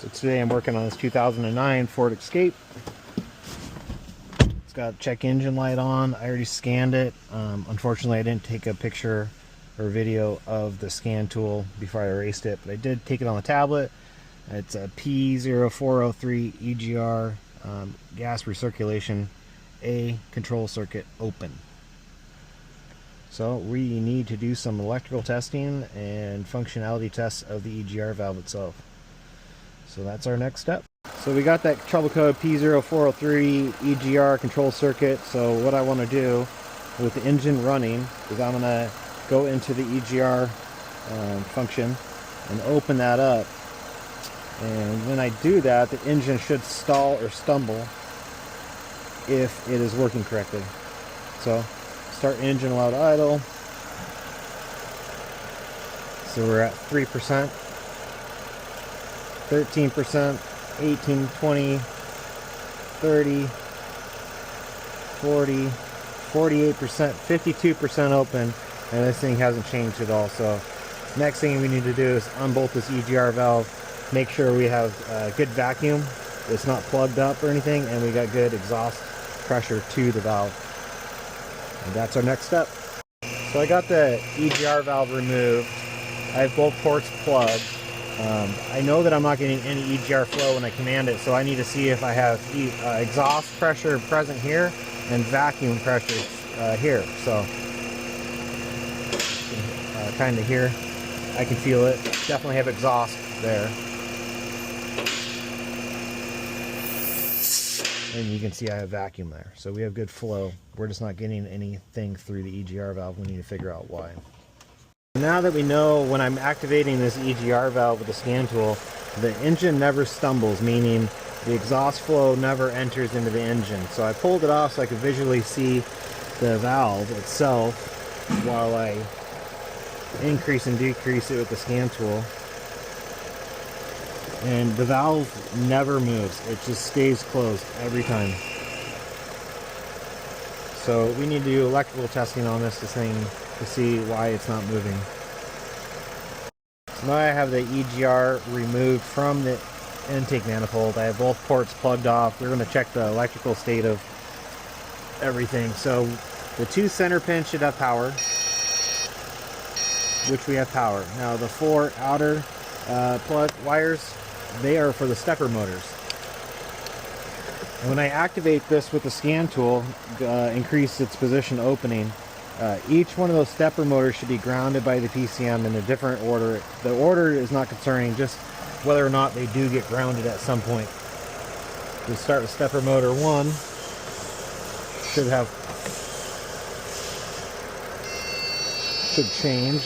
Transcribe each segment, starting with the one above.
So today I'm working on this 2009 Ford Escape. It's got check engine light on. I already scanned it. Unfortunately, I didn't take a picture or video of the scan tool before I erased it, but I did take it on the tablet. It's a P0403 EGR gas recirculation A control circuit open. So we need to do some electrical testing and functionality tests of the EGR valve itself. So that's our next step. So we got that trouble code P0403 EGR control circuit. So what I want to do with the engine running is I'm going to go into the EGR function and open that up. And when I do that, the engine should stall or stumble if it is working correctly. So start engine allowed idle. So we're at 3%. 13%, 18, 20, 30, 40, 48%, 52% open, and this thing hasn't changed at all. So next thing we need to do is unbolt this EGR valve, make sure we have good vacuum, it's not plugged up or anything, and we got good exhaust pressure to the valve. And that's our next step. So I got the EGR valve removed. I have both ports plugged. I know that I'm not getting any EGR flow when I command it, so I need to see if I have exhaust pressure present here and vacuum pressure here. So kind of here, I can feel it. Definitely have exhaust there. And you can see I have vacuum there. So we have good flow. We're just not getting anything through the EGR valve. We need to figure out why. Now that we know when I'm activating this EGR valve with the scan tool, the engine never stumbles, meaning the exhaust flow never enters into the engine. So I pulled it off so I could visually see the valve itself while I increase and decrease it with the scan tool. And the valve never moves. It just stays closed every time. So we need to do electrical testing on this thing to see why it's not moving. So now I have the EGR removed from the intake manifold. I have both ports plugged off. We're going to check the electrical state of everything. So the two center pins should have power, which we have power. Now the four outer plug wires, they are for the stepper motors. And when I activate this with the scan tool, increase its position opening, each one of those stepper motors should be grounded by the PCM in a different order. The order is not concerning, just whether or not they do get grounded at some point. We start with stepper motor 1. Should change.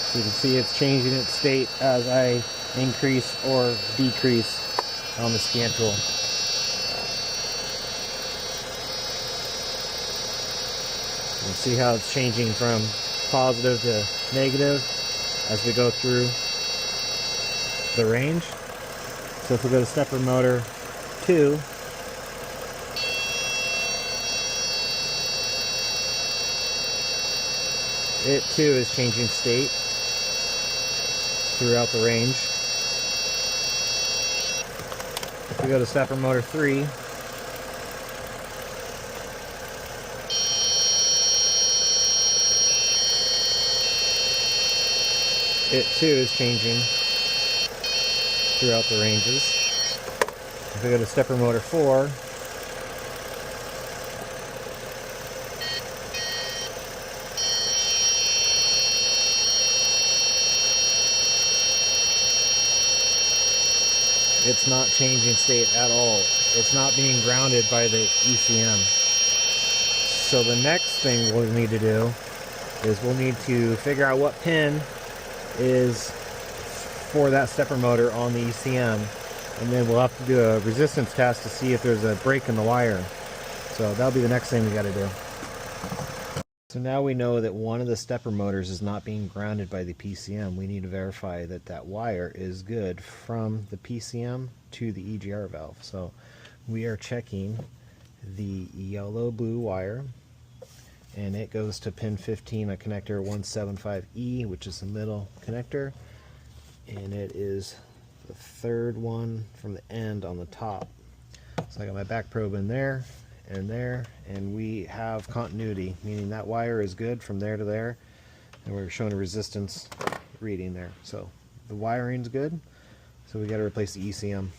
So you can see it's changing its state as I increase or decrease on the scan tool. You can see how it's changing from positive to negative as we go through the range. So if we go to stepper motor 2, it too is changing state throughout the range. If we go to stepper motor 3, it too is changing throughout the ranges. If we go to stepper motor 4, it's not changing state at all. It's not being grounded by the ECM. So the next thing we'll need to do is we'll need to figure out what pin is for that stepper motor on the ECM, and then we'll have to do a resistance test to see if there's a break in the wire. So that'll be the next thing we got to do. So now we know that one of the stepper motors is not being grounded by the PCM. We need to verify that that wire is good from the PCM to the EGR valve. So we are checking the yellow-blue wire and it goes to pin 15 on connector 175E, which is the middle connector, and it is the third one from the end on the top. So I got my back probe in there, and we have continuity, meaning that wire is good from there to there, and we're showing a resistance reading there. So the wiring's good, so we got to replace the ECM.